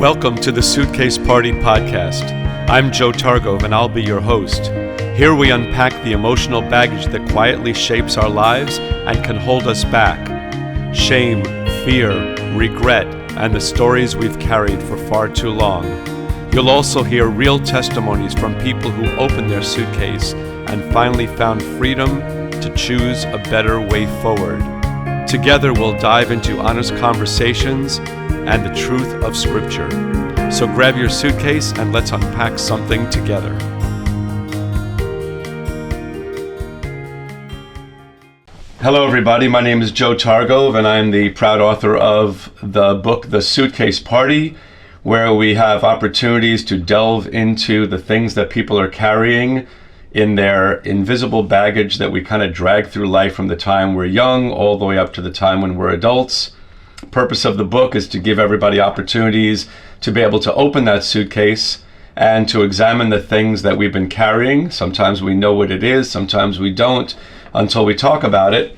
Welcome to the Suitcase Party podcast. I'm Joe Targove and I'll be your host. Here we unpack the emotional baggage that quietly shapes our lives and can hold us back. Shame, fear, regret, and the stories we've carried for far too long. You'll also hear real testimonies from people who opened their suitcase and finally found freedom to choose a better way forward. Together we'll dive into honest conversations and the truth of Scripture. So grab your suitcase and let's unpack something together. Hello everybody, my name is Joe Targove and I'm the proud author of the book, The Suitcase Party, where we have opportunities to delve into the things that people are carrying in their invisible baggage that we kind of drag through life from the time we're young all the way up to the time when we're adults. The purpose of the book is to give everybody opportunities to be able to open that suitcase and to examine the things that we've been carrying. Sometimes we know what it is, sometimes we don't until we talk about it.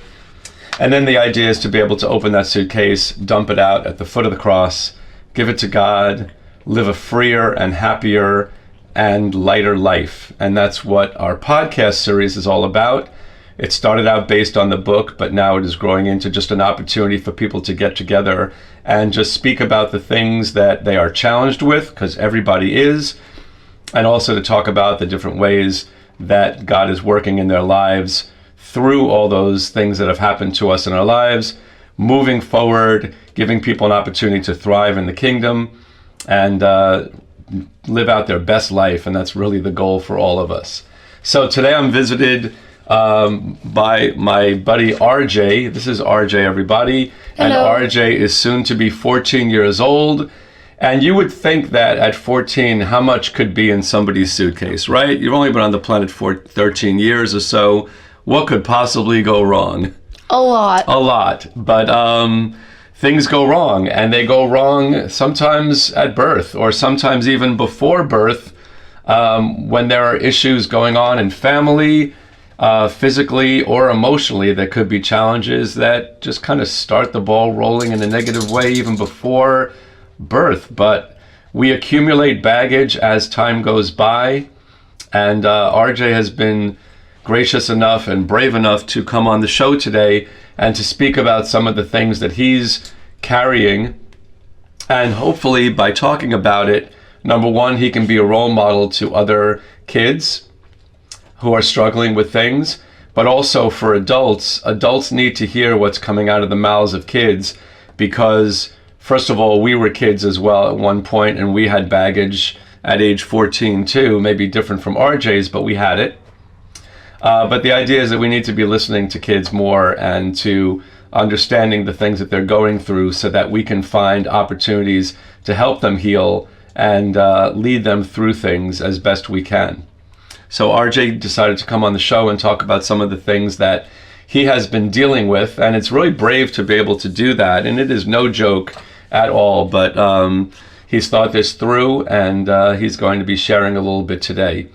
And then the idea is to be able to open that suitcase, dump it out at the foot of the cross, give it to God, live a freer and happier and lighter life. And that's what our podcast series is all about. It started out based on the book, but now it is growing into just an opportunity for people to get together and just speak about the things that they are challenged with, because everybody is, and also to talk about the different ways that God is working in their lives through all those things that have happened to us in our lives, moving forward, giving people an opportunity to thrive in the kingdom and live out their best life. And that's really the goal for all of us. So today I'm visited by my buddy RJ. This is RJ, everybody. Hello. And RJ is soon to be 14 years old. And you would think that at 14, how much could be in somebody's suitcase, right? You've only been on the planet for 13 years or so. What could possibly go wrong? A lot. A lot. But things go wrong, and they go wrong sometimes at birth or sometimes even before birth when there are issues going on in family, physically or emotionally. There could be challenges that just kind of start the ball rolling in a negative way even before birth. But we accumulate baggage as time goes by, and RJ has been gracious enough and brave enough to come on the show today and to speak about some of the things that he's carrying. And hopefully by talking about it, number one, he can be a role model to other kids who are struggling with things, but also for adults. Adults need to hear what's coming out of the mouths of kids, because first of all, we were kids as well at one point, and we had baggage at age 14 too, maybe different from RJ's, but we had it. But the idea is that we need to be listening to kids more and to understanding the things that they're going through so that we can find opportunities to help them heal and lead them through things as best we can. So RJ decided to come on the show and talk about some of the things that he has been dealing with, and it's really brave to be able to do that, and it is no joke at all, but he's thought this through, and he's going to be sharing a little bit today.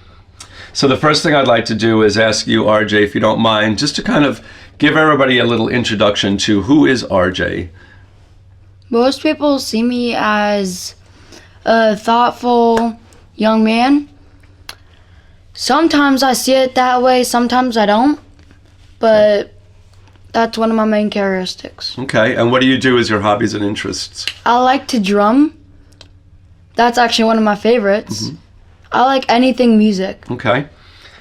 So the first thing I'd like to do is ask you, RJ, if you don't mind, just to kind of give everybody a little introduction to who is RJ. Most people see me as a thoughtful young man. Sometimes I see it that way, sometimes I don't, but that's one of my main characteristics. Okay, and what do you do as your hobbies and interests? I like to drum. That's actually one of my favorites. Mm-hmm. I like anything music. Okay.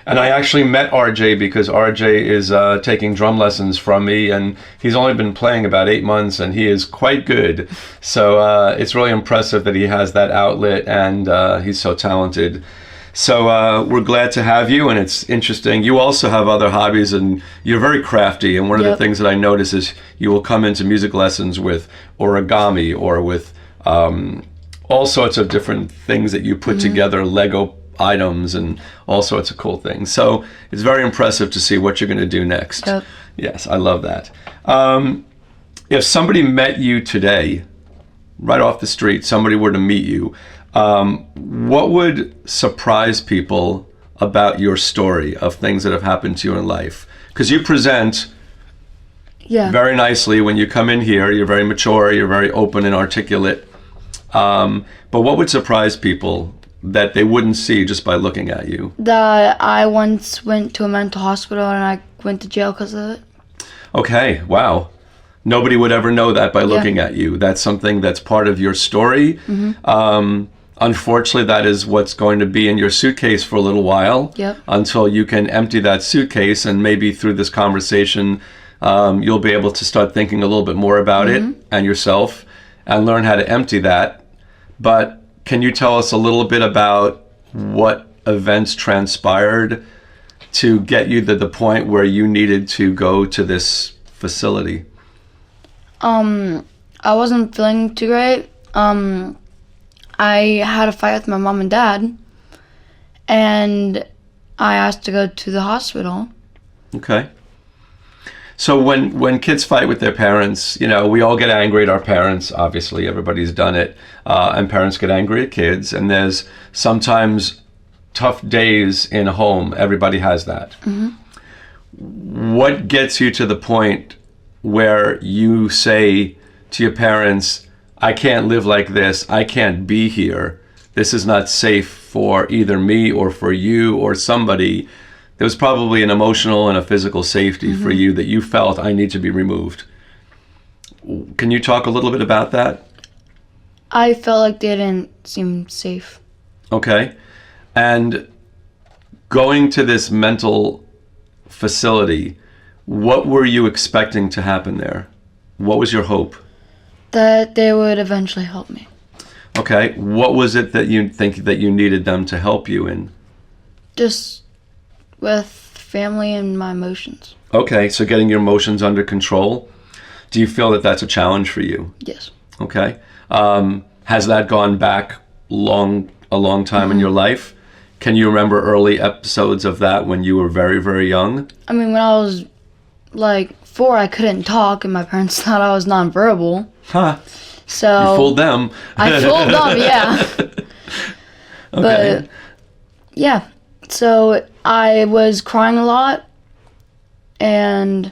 And I actually met RJ because RJ is taking drum lessons from me, and he's only been playing about 8 months, and he is quite good. So it's really impressive that he has that outlet, and he's so talented. So we're glad to have you, and it's interesting. You also have other hobbies, and you're very crafty, and one of the things that I notice is you will come into music lessons with origami or with all sorts of different things that you put together, Lego items and all sorts of cool things. So it's very impressive to see what you're going to do next. Yep. Yes, I love that. If somebody met you today, right off the street, somebody were to meet you, what would surprise people about your story of things that have happened to you in life? Because you present very nicely when you come in here. You're very mature, you're very open and articulate. But what would surprise people that they wouldn't see just by looking at you? That I once went to a mental hospital and I went to jail because of it. Okay, wow. Nobody would ever know that by looking at you. That's something that's part of your story. Unfortunately, that is what's going to be in your suitcase for a little while until you can empty that suitcase, and maybe through this conversation, you'll be able to start thinking a little bit more about it and yourself and learn how to empty that. But can you tell us a little bit about what events transpired to get you to the point where you needed to go to this facility? I wasn't feeling too great. I had a fight with my mom and dad, and I asked to go to the hospital. Okay. So when kids fight with their parents, you know, we all get angry at our parents. Obviously, everybody's done it. And parents get angry at kids. And there's sometimes tough days in a home. Everybody has that. What gets you to the point where you say to your parents, I can't live like this. I can't be here. This is not safe for either me or for you or somebody. There was probably an emotional and a physical safety for you that you felt, I need to be removed. Can you talk a little bit about that? I felt like they didn't seem safe. Okay. And going to this mental facility, what were you expecting to happen there? What was your hope? That they would eventually help me. Okay. What was it that you think that you needed them to help you in? Just with family and my emotions. Okay, so getting your emotions under control. Do you feel that that's a challenge for you? Yes. Okay. Has that gone back a long time in your life? Can you remember early episodes of that when you were very, very young? I mean, when I was like 4, I couldn't talk, and my parents thought I was nonverbal. Huh. So You fooled them. I fooled them, yeah. Okay. But yeah, so I was crying a lot, and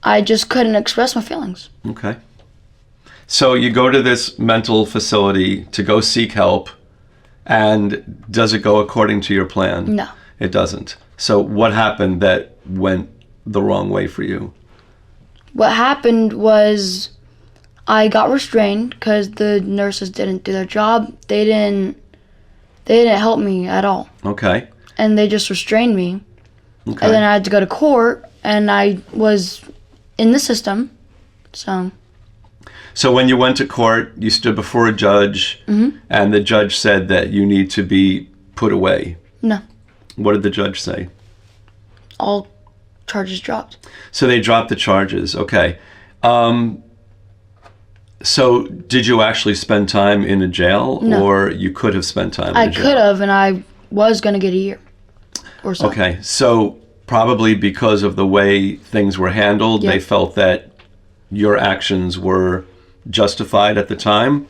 I just couldn't express my feelings. Okay. So you go to this mental facility to go seek help, and does it go according to your plan? No. It doesn't. So what happened that went the wrong way for you? What happened was I got restrained because the nurses didn't do their job. They didn't help me at all. Okay. And they just restrained me. Okay. And then I had to go to court, and I was in the system. So when you went to court, you stood before a judge, and the judge said that you need to be put away. No. What did the judge say? All charges dropped. So they dropped the charges. Okay. So did you actually spend time in a jail? No. Or you could have spent time in I a jail? could have, and I was going to get a year or so. Okay. So probably because of the way things were handled, Yeah. they felt that your actions were justified at the time.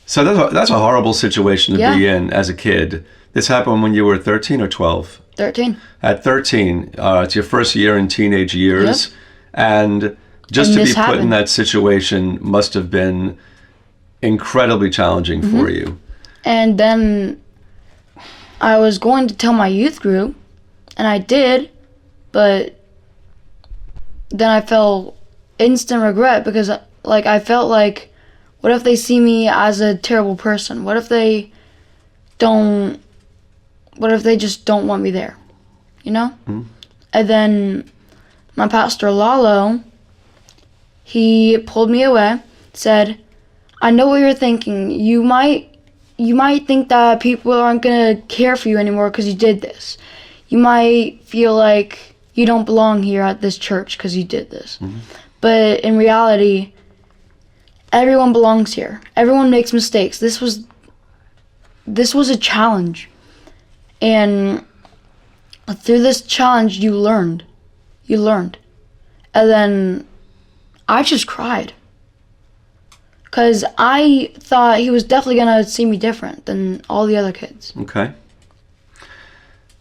So that's a horrible situation to be in as a kid. This happened when you were 13 or 12? 13. At 13, it's your first year in teenage years. And just to be put in that situation must have been incredibly challenging for you. And then I was going to tell my youth group, and I did, but then I felt instant regret because I felt like, what if they see me as a terrible person? What if they just don't want me there? You know? And then my pastor Lalo, he pulled me away, said, I know what you're thinking. You might think that people aren't going to care for you anymore because you did this. You might feel like you don't belong here at this church because you did this. But in reality, everyone belongs here. Everyone makes mistakes. This was a challenge. And through this challenge, you learned. And then I just cried. Because I thought he was definitely going to see me different than all the other kids. Okay.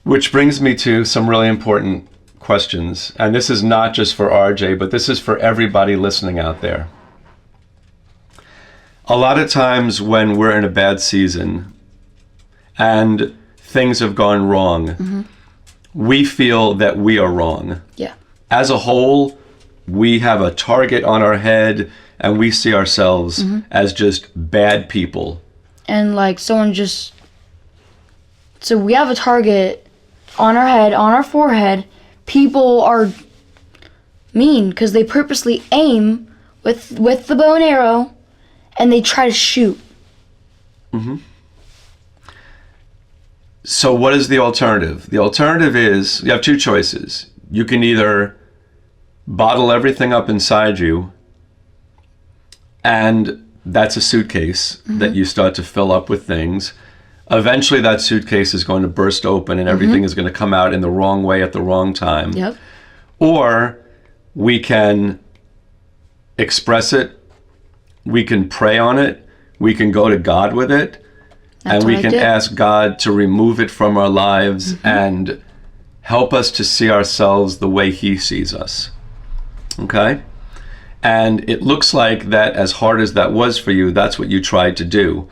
Which brings me to some really important questions. And this is not just for RJ, but this is for everybody listening out there. A lot of times when we're in a bad season and things have gone wrong, we feel that we are wrong. Yeah. As a whole, we have a target on our head and we see ourselves as just bad people. And like someone just, so we have a target on our head, on our forehead. People are mean because they purposely aim with the bow and arrow and they try to shoot. So what is the alternative? The alternative is you have two choices. You can either bottle everything up inside you, and that's a suitcase that you start to fill up with things. Eventually that suitcase is going to burst open and everything is going to come out in the wrong way at the wrong time. Yep. Or we can express it, we can pray on it, we can go to God with it, and we can ask God to remove it from our lives and help us to see ourselves the way He sees us. Okay? And it looks like that, as hard as that was for you, that's what you tried to do.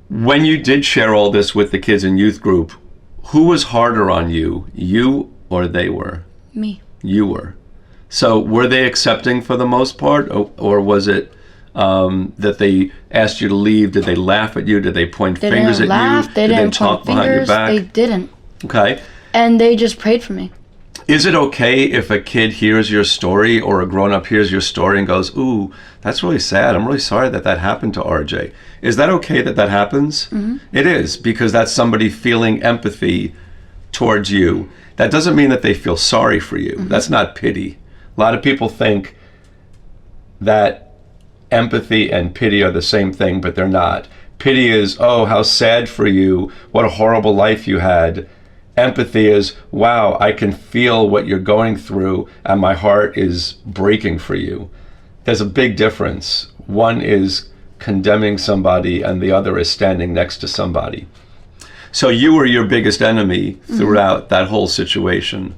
When you did share all this with the kids in youth group, who was harder on you? You or they were? Me. You were. So were they accepting for the most part, or was it that they asked you to leave? Did they laugh at you? Did they point fingers at you? They Did didn't they talk point behind your fingers. back? They didn't. Okay. And they just prayed for me. Is it okay if a kid hears your story or a grown-up hears your story and goes, ooh, that's really sad. I'm really sorry that that happened to RJ. Is that okay that that happens? It is, because that's somebody feeling empathy towards you. That doesn't mean that they feel sorry for you. That's not pity. A lot of people think that empathy and pity are the same thing, but they're not. Pity is, oh, how sad for you. What a horrible life you had. Empathy is, wow, I can feel what you're going through and my heart is breaking for you. There's a big difference. One is condemning somebody and the other is standing next to somebody. So you were your biggest enemy throughout that whole situation.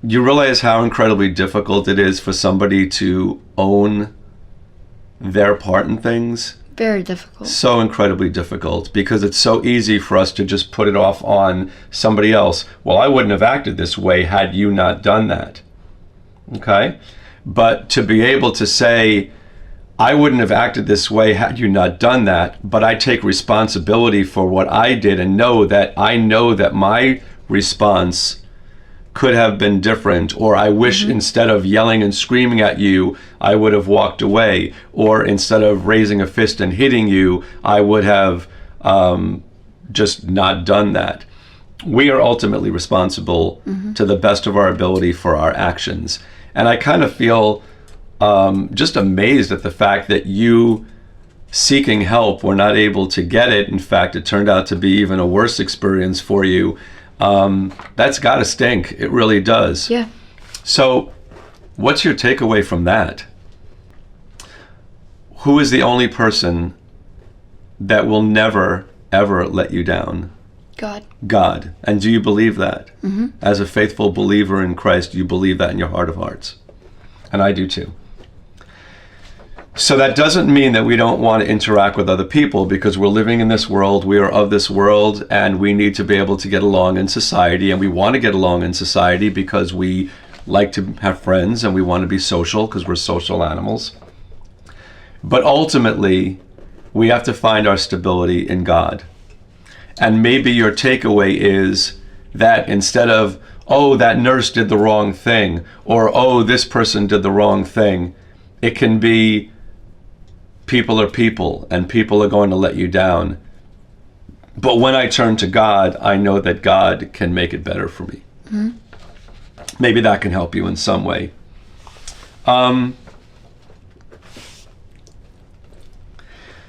You realize how incredibly difficult it is for somebody to own their part in things? Very difficult. So incredibly difficult, because it's so easy for us to just put it off on somebody else. Well, I wouldn't have acted this way had you not done that. Okay? But to be able to say, I wouldn't have acted this way had you not done that, but I take responsibility for what I did and know that my response could have been different, or I wish instead of yelling and screaming at you, I would have walked away, or instead of raising a fist and hitting you, I would have just not done that. We are ultimately responsible to the best of our ability for our actions. And I kind of feel just amazed at the fact that you, seeking help, were not able to get it. In fact, it turned out to be even a worse experience for you. That's gotta stink. It really does. Yeah. So what's your takeaway from that? Who is the only person that will never, ever let you down? God. God. And do you believe that? As a faithful believer in Christ, you believe that in your heart of hearts. And I do too. So that doesn't mean that we don't want to interact with other people, because we're living in this world, we are of this world, and we need to be able to get along in society, and we want to get along in society because we like to have friends and we want to be social because we're social animals. But ultimately, we have to find our stability in God. And maybe your takeaway is that instead of, oh, that nurse did the wrong thing, or oh, this person did the wrong thing, it can be, people are people, and people are going to let you down. But when I turn to God, I know that God can make it better for me. Maybe that can help you in some way.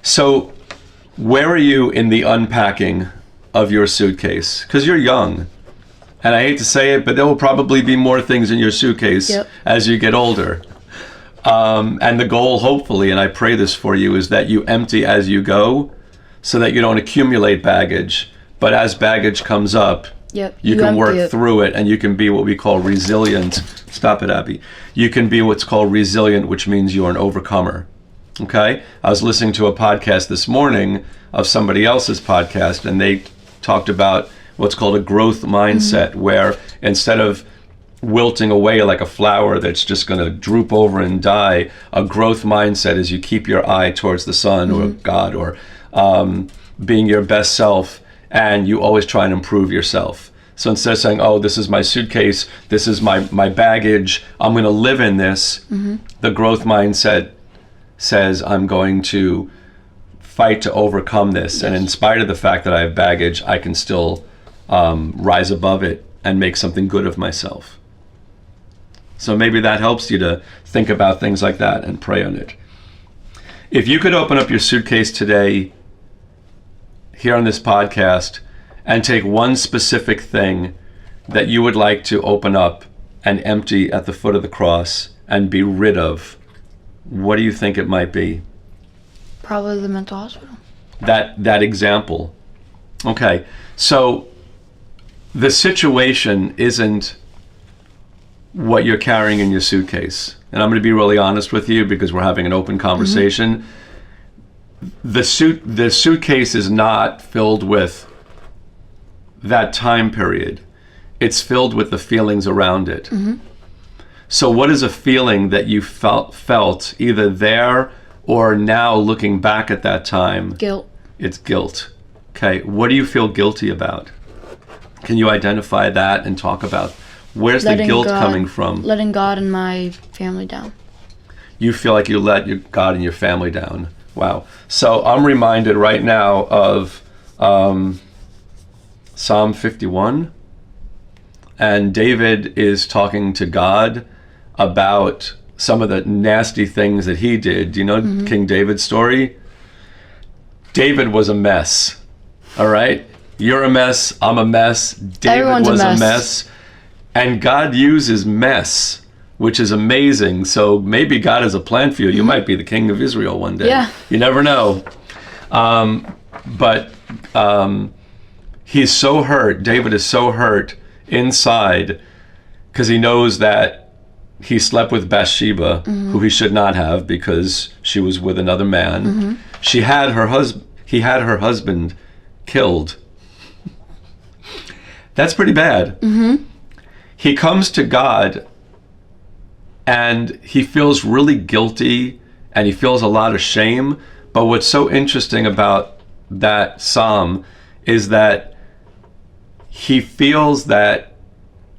So where are you in the unpacking of your suitcase? Because you're young. And I hate to say it, but there will probably be more things in your suitcase as you get older. And the goal, hopefully, and I pray this for you, is that you empty as you go so that you don't accumulate baggage. But as baggage comes up, Yep. You can work empty it. through it, and you can be what we call resilient. Stop it, Abby. You can be what's called resilient, which means you're an overcomer. Okay? I was listening to a podcast this morning of somebody else's podcast, and they talked about what's called a growth mindset, where instead of wilting away like a flower that's just going to droop over and die, a growth mindset is you keep your eye towards the sun or God or being your best self, and you always try and improve yourself. So instead of saying, oh, this is my suitcase, this is my baggage, I'm going to live in this, the growth mindset says, I'm going to fight to overcome this. Yes. And in spite of the fact that I have baggage, I can still rise above it and make something good of myself. So maybe that helps you to think about things like that and pray on it. If you could open up your suitcase today here on this podcast and take one specific thing that you would like to open up and empty at the foot of the cross and be rid of, what do you think it might be? Probably the mental hospital. That example. Okay, so the situation isn't what you're carrying in your suitcase. And I'm going to be really honest with you because we're having an open conversation. The suitcase is not filled with that time period. It's filled with the feelings around it. So what is a feeling that you felt either there or now looking back at that time? Guilt. It's guilt. Okay, what do you feel guilty about? Can you identify that and talk about where's the guilt coming from? Letting God and my family down. You feel like you let your God and your family down. Wow. So I'm reminded right now of Psalm 51. And David is talking to God about some of the nasty things that he did. Do you know King David's story? David was a mess. All right? You're a mess. I'm a mess. David Everyone's was a a mess. mess. And God uses mess, which is amazing. So maybe God has a plan for you. You might be the king of Israel one day. Yeah. You never know. But he's so hurt. David is so hurt inside because he knows that he slept with Bathsheba, who he should not have because she was with another man. He had her husband killed. That's pretty bad. He comes to God and he feels really guilty and he feels a lot of shame. But what's so interesting about that psalm is that he feels that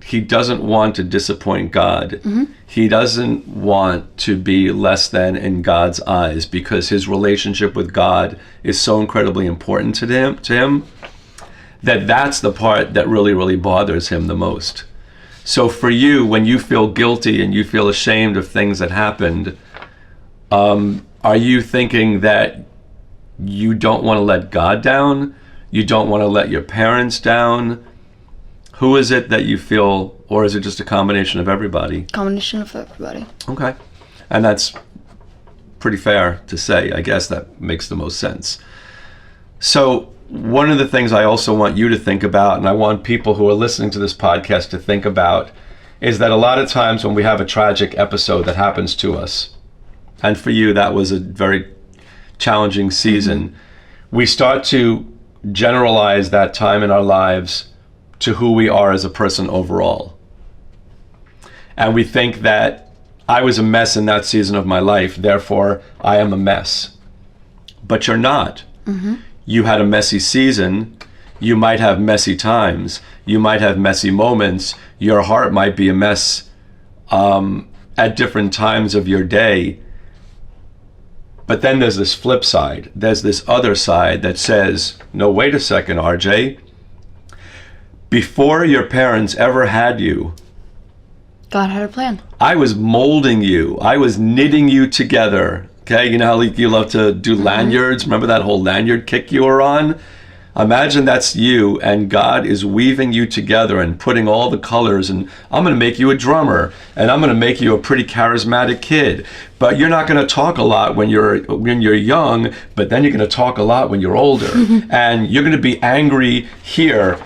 he doesn't want to disappoint God. He doesn't want to be less than in God's eyes because his relationship with God is so incredibly important to him that that's the part that really, really bothers him the most. So for you, when you feel guilty and you feel ashamed of things that happened, are you thinking that you don't want to let God down? You don't want to let your parents down? Who is it that you feel, or is it just a combination of everybody? Combination of everybody. Okay. And that's pretty fair to say. I guess that makes the most sense. So one of the things I also want you to think about, and I want people who are listening to this podcast to think about, is that a lot of times when we have a tragic episode that happens to us, and for you that was a very challenging season, we start to generalize that time in our lives to who we are as a person overall. And we think that I was a mess in that season of my life, therefore I am a mess. But you're not. You had a messy season. You might have messy times. You might have messy moments. Your heart might be a mess at different times of your day. But then there's this flip side. There's this other side that says, no, wait a second, RJ. Before your parents ever had you, God had a plan. I was molding you. I was knitting you together. Okay, you know how you love to do lanyards? Remember that whole lanyard kick you were on? Imagine that's you, and God is weaving you together and putting all the colors, and I'm going to make you a drummer, and I'm going to make you a pretty charismatic kid. But you're not going to talk a lot when you're young, but then you're going to talk a lot when you're older. And you're going to be angry here,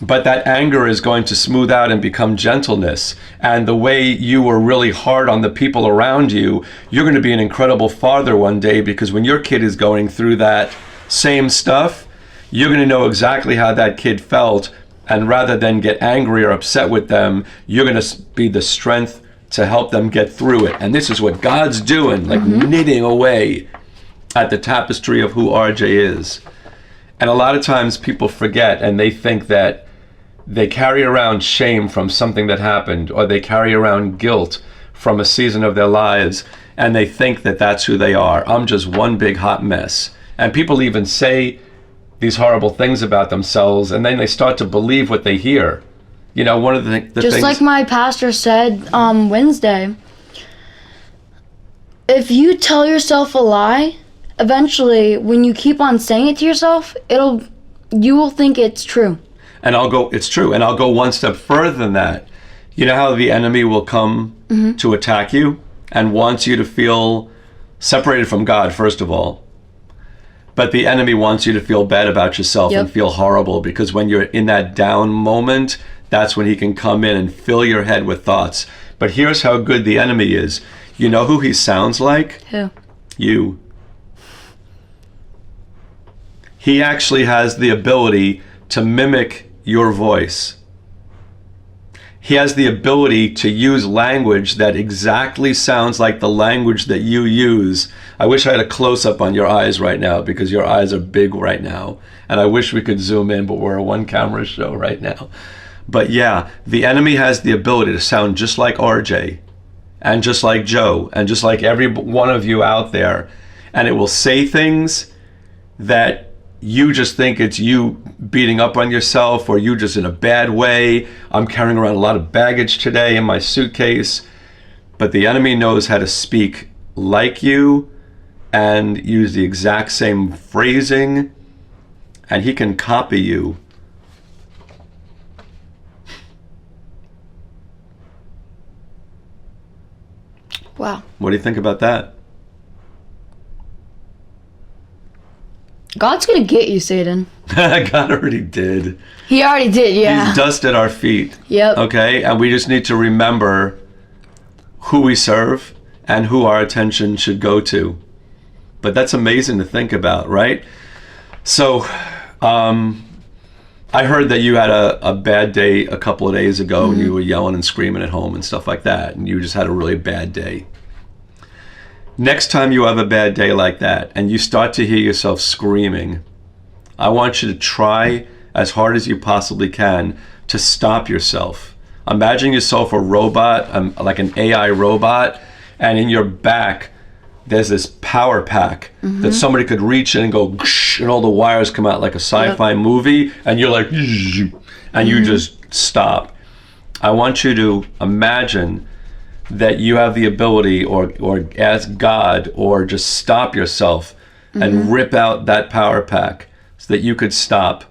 But that anger is going to smooth out and become gentleness. And the way you were really hard on the people around you, you're going to be an incredible father one day, because when your kid is going through that same stuff, you're going to know exactly how that kid felt. And rather than get angry or upset with them, you're going to be the strength to help them get through it. And this is what God's doing, like knitting away at the tapestry of who RJ is. And a lot of times people forget, and they think that they carry around shame from something that happened, or they carry around guilt from a season of their lives, and they think that that's who they are. I'm just one big hot mess. And people even say these horrible things about themselves, and then they start to believe what they hear. You know, one of the just things... like my pastor said Wednesday, if you tell yourself a lie, eventually, when you keep on saying it to yourself, you will think it's true. And it's true. And I'll go one step further than that. You know how the enemy will come to attack you and wants you to feel separated from God, first of all. But the enemy wants you to feel bad about yourself and feel horrible, because when you're in that down moment, that's when he can come in and fill your head with thoughts. But here's how good the enemy is. You know who he sounds like? Who? You. He actually has the ability to mimic your voice. He has the ability to use language that exactly sounds like the language that you use. I wish I had a close-up on your eyes right now, because your eyes are big right now. And I wish we could zoom in, but we're a one-camera show right now. But yeah, the enemy has the ability to sound just like RJ, and just like Joe, and just like every one of you out there. And it will say things that you just think it's you beating up on yourself, or you just in a bad way. I'm carrying around a lot of baggage today in my suitcase. But the enemy knows how to speak like you and use the exact same phrasing, and he can copy you. Wow. What do you think about that? God's gonna get you, Satan. God already did. He already did, yeah. He's dust at our feet. Yep. Okay? And we just need to remember who we serve and who our attention should go to. But that's amazing to think about, right? So, I heard that you had a bad day a couple of days ago, and you were yelling and screaming at home and stuff like that, and you just had a really bad day. Next time you have a bad day like that and you start to hear yourself screaming, I want you to try as hard as you possibly can to stop yourself. Imagine yourself a robot, like an AI robot, and in your back there's this power pack that somebody could reach in and go, and all the wires come out like a sci-fi movie, and you're like, and you just stop. I want you to imagine that you have the ability, or ask God, or just stop yourself and rip out that power pack so that you could stop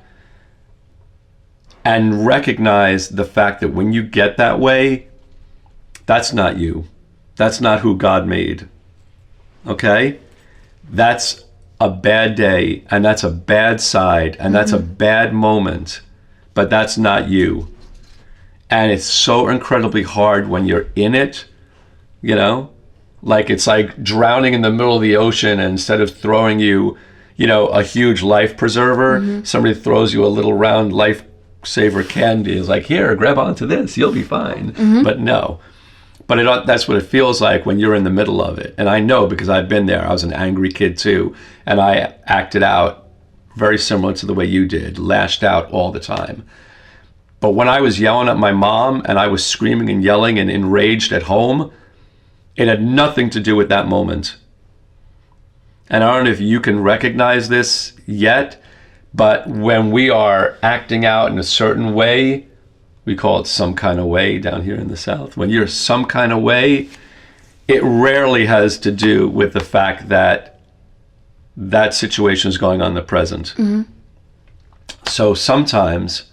and recognize the fact that when you get that way, that's not you. That's not who God made. Okay? That's a bad day, and that's a bad side, and that's a bad moment, but that's not you. And it's so incredibly hard when you're in it, you know? Like, it's like drowning in the middle of the ocean, and instead of throwing you, you know, a huge life preserver, somebody throws you a little round lifesaver candy. It's like, here, grab onto this, you'll be fine. But no. But that's what it feels like when you're in the middle of it. And I know, because I've been there. I was an angry kid too. And I acted out very similar to the way you did, lashed out all the time. But when I was yelling at my mom, and I was screaming and yelling and enraged at home, it had nothing to do with that moment. And I don't know if you can recognize this yet, but when we are acting out in a certain way, we call it some kind of way down here in the South. When you're some kind of way, it rarely has to do with the fact that that situation is going on in the present. So sometimes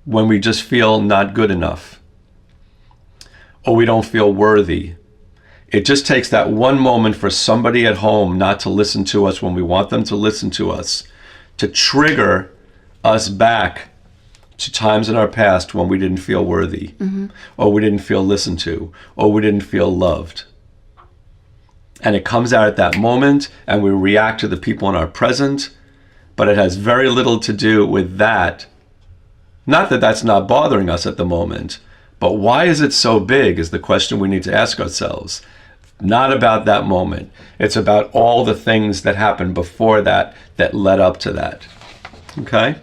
when we just feel not good enough, or we don't feel worthy, it just takes that one moment for somebody at home not to listen to us when we want them to listen to us, to trigger us back to times in our past when we didn't feel worthy, or we didn't feel listened to, or we didn't feel loved. And it comes out at that moment, and we react to the people in our present, but it has very little to do with that. Not that that's not bothering us at the moment, but why is it so big is the question we need to ask ourselves. Not about that moment. It's about all the things that happened before that led up to that. Okay?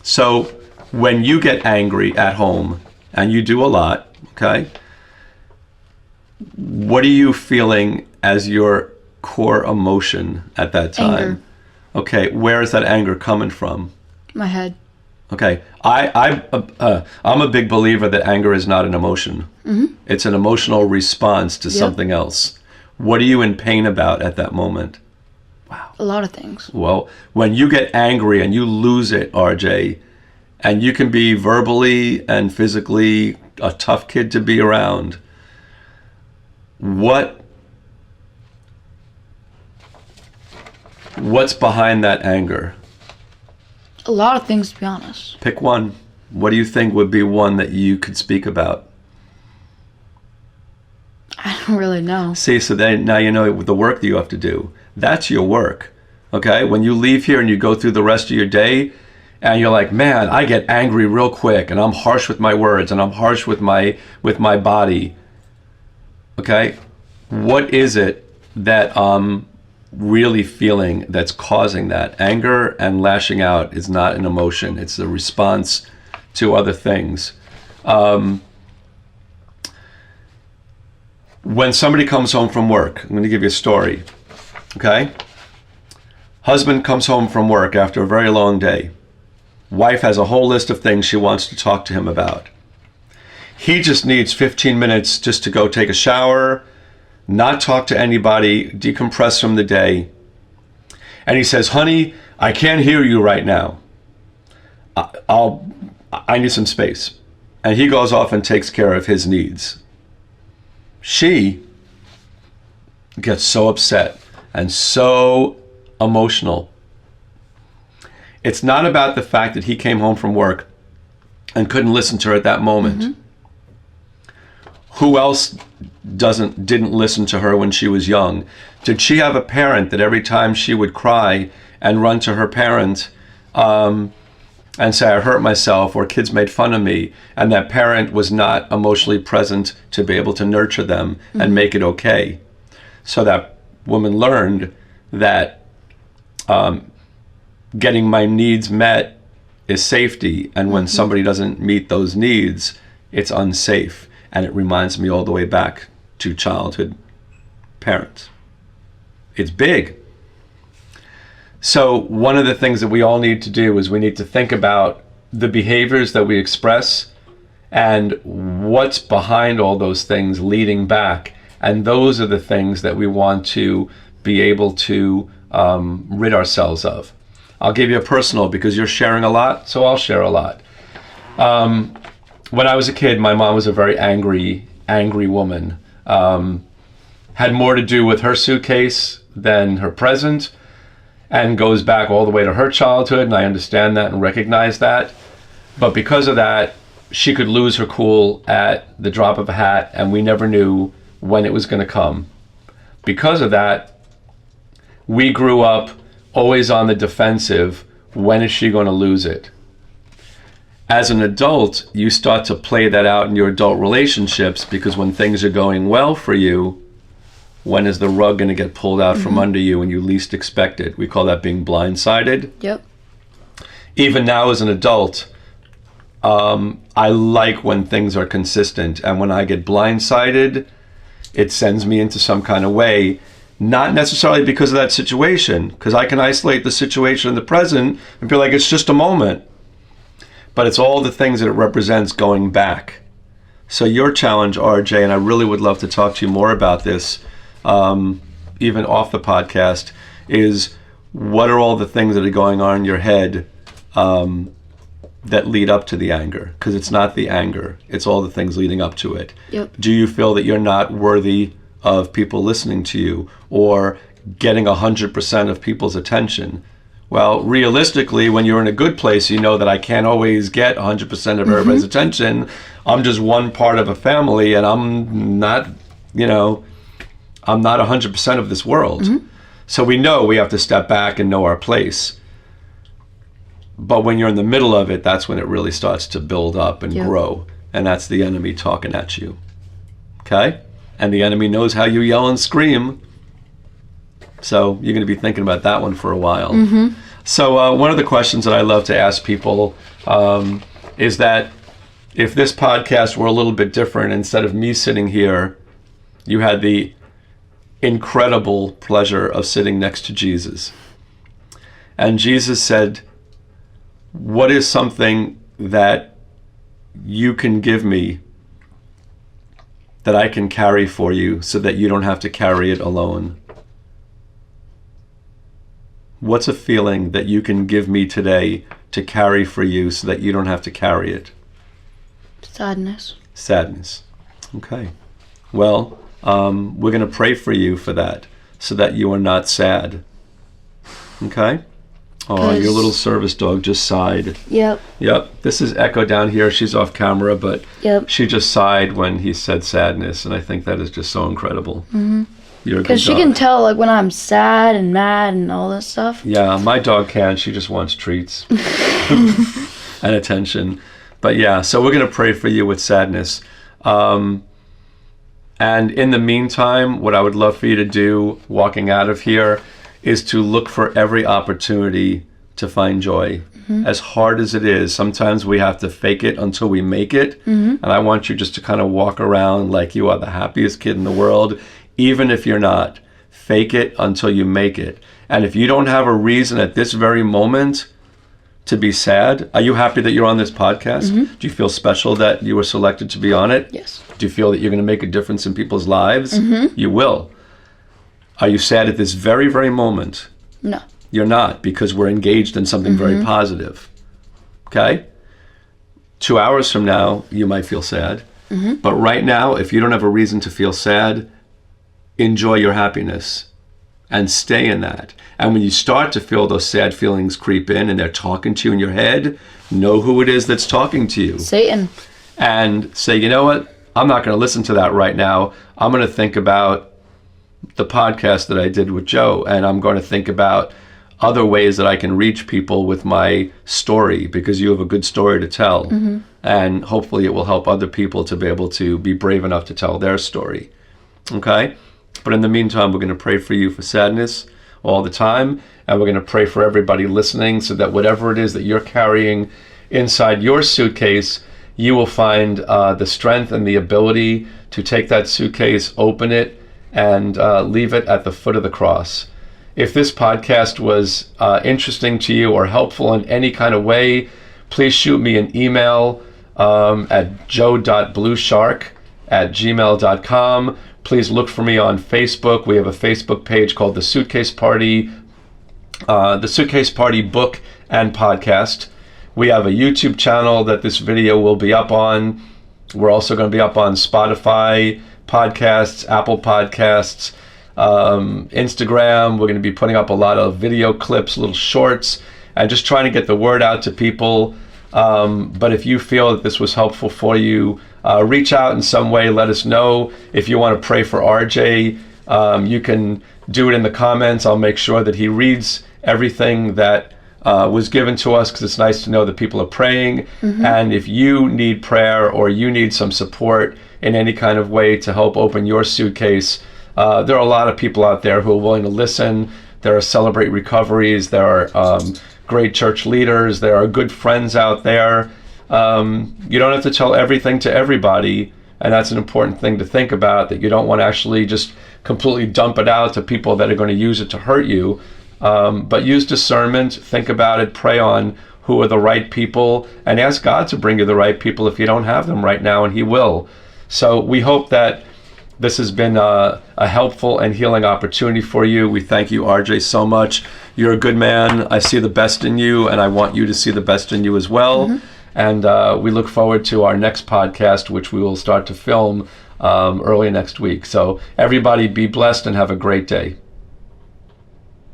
So when you get angry at home, and you do a lot, okay, what are you feeling as your core emotion at that time? Anger. Okay, where is that anger coming from? My head. Okay, I'm a big believer that anger is not an emotion. It's an emotional response to something else. What are you in pain about at that moment? Wow. A lot of things. Well, when you get angry and you lose it, RJ, and you can be verbally and physically a tough kid to be around, what's behind that anger? A lot of things, to be honest. Pick one. What do you think would be one that you could speak about? I don't really know. See, so then now you know the work that you have to do. That's your work. Okay? When you leave here and you go through the rest of your day and you're like, man, I get angry real quick and I'm harsh with my words and I'm harsh with my body. Okay? What is it that really feeling that's causing that? Anger and lashing out is not an emotion. It's a response to other things. When somebody comes home from work, I'm going to give you a story. Okay? Husband comes home from work after a very long day. Wife has a whole list of things she wants to talk to him about. He just needs 15 minutes just to go take a shower, not talk to anybody, decompress from the day. And he says, honey, I can't hear you right now. I need some space. And he goes off and takes care of his needs. She gets so upset and so emotional. It's not about the fact that he came home from work and couldn't listen to her at that moment. Who else didn't listen to her when she was young? Did she have a parent that every time she would cry and run to her parent and say, I hurt myself, or kids made fun of me, and that parent was not emotionally present to be able to nurture them and make it okay? So that woman learned that getting my needs met is safety, and when somebody doesn't meet those needs, it's unsafe. And it reminds me all the way back to childhood parents. It's big. So one of the things that we all need to do is we need to think about the behaviors that we express and what's behind all those things leading back. And those are the things that we want to be able to rid ourselves of. I'll give you a personal, because you're sharing a lot, so I'll share a lot. When I was a kid, my mom was a very angry woman. Had more to do with her suitcase than her present, and goes back all the way to her childhood, and I understand that and recognize that. But because of that, she could lose her cool at the drop of a hat, and we never knew when it was going to come. Because of that, we grew up always on the defensive. When is she going to lose it? As an adult, you start to play that out in your adult relationships, because when things are going well for you, when is the rug going to get pulled out from under you when you least expect it? We call that being blindsided. Yep. Even now as an adult, I like when things are consistent. And when I get blindsided, it sends me into some kind of way, not necessarily because of that situation, because I can isolate the situation in the present and feel like it's just a moment. But it's all the things that it represents going back. So your challenge, RJ, and I really would love to talk to you more about this, even off the podcast, is what are all the things that are going on in your head that lead up to the anger? Because it's not the anger, it's all the things leading up to it. Yep. Do you feel that you're not worthy of people listening to you or getting 100% of people's attention? Well, realistically, when you're in a good place, you know that I can't always get 100% of everybody's attention. I'm just one part of a family, and I'm not, I'm not 100% of this world. So we know we have to step back and know our place. But when you're in the middle of it, that's when it really starts to build up and grow. And that's the enemy talking at you. Okay? And the enemy knows how you yell and scream. So you're going to be thinking about that one for a while. So one of the questions that I love to ask people is that if this podcast were a little bit different, instead of me sitting here, you had the incredible pleasure of sitting next to Jesus. And Jesus said, what is something that you can give me that I can carry for you so that you don't have to carry it alone? What's a feeling that you can give me today to carry for you so that you don't have to carry it? Sadness. Sadness. Okay. Well, we're going to pray for you for that so that you are not sad. Okay? Oh, your little service dog just sighed. Yep. This is Echo down here. She's off camera, but she just sighed when he said sadness, and I think that is just so incredible. Because she can tell, like, when I'm sad and mad and all this stuff. Yeah, my dog can. She just wants treats and attention. But yeah, so we're going to pray for you with sadness. And in the meantime, what I would love for you to do walking out of here is to look for every opportunity to find joy. As hard as it is, sometimes we have to fake it until we make it. And I want you just to kind of walk around like you are the happiest kid in the world. Even if you're not, fake it until you make it. And if you don't have a reason at this very moment to be sad, are you happy that you're on this podcast? Do you feel special that you were selected to be on it? Yes. Do you feel that you're going to make a difference in people's lives? You will. Are you sad at this very, very moment? No. You're not, because we're engaged in something very positive. Okay? 2 hours from now, you might feel sad. But right now, if you don't have a reason to feel sad, enjoy your happiness and stay in that. And when you start to feel those sad feelings creep in and they're talking to you in your head, know who it is that's talking to you. Satan. And say, you know what? I'm not going to listen to that right now. I'm going to think about the podcast that I did with Joe, and I'm going to think about other ways that I can reach people with my story, because you have a good story to tell. And hopefully it will help other people to be able to be brave enough to tell their story. Okay? But in the meantime, we're going to pray for you for sadness all the time. And we're going to pray for everybody listening so that whatever it is that you're carrying inside your suitcase, you will find the strength and the ability to take that suitcase, open it, and leave it at the foot of the cross. If this podcast was interesting to you or helpful in any kind of way, please shoot me an email at joe.blueshark@gmail.com. Please look for me on Facebook. We have a Facebook page called the Suitcase Party Book and Podcast. We have a YouTube channel that this video will be up on. We're also going to be up on Spotify podcasts, Apple Podcasts, Instagram. We're going to be putting up a lot of video clips, little shorts, and just trying to get the word out to people. But if you feel that this was helpful for you, reach out in some way. Let us know. If you want to pray for RJ, you can do it in the comments. I'll make sure that he reads everything that was given to us, because it's nice to know that people are praying. And if you need prayer or you need some support in any kind of way to help open your suitcase, there are a lot of people out there who are willing to listen. There are Celebrate Recoveries. There are great church leaders. There are good friends out there. You don't have to tell everything to everybody, and that's an important thing to think about, that you don't want to actually just completely dump it out to people that are going to use it to hurt you. But use discernment, think about it, pray on who are the right people, and ask God to bring you the right people if you don't have them right now, and He will. So we hope that this has been a helpful and healing opportunity for you. We thank you, RJ, so much. You're a good man. I see the best in you, and I want you to see the best in you as well. And we look forward to our next podcast, which we will start to film early next week. So everybody be blessed and have a great day.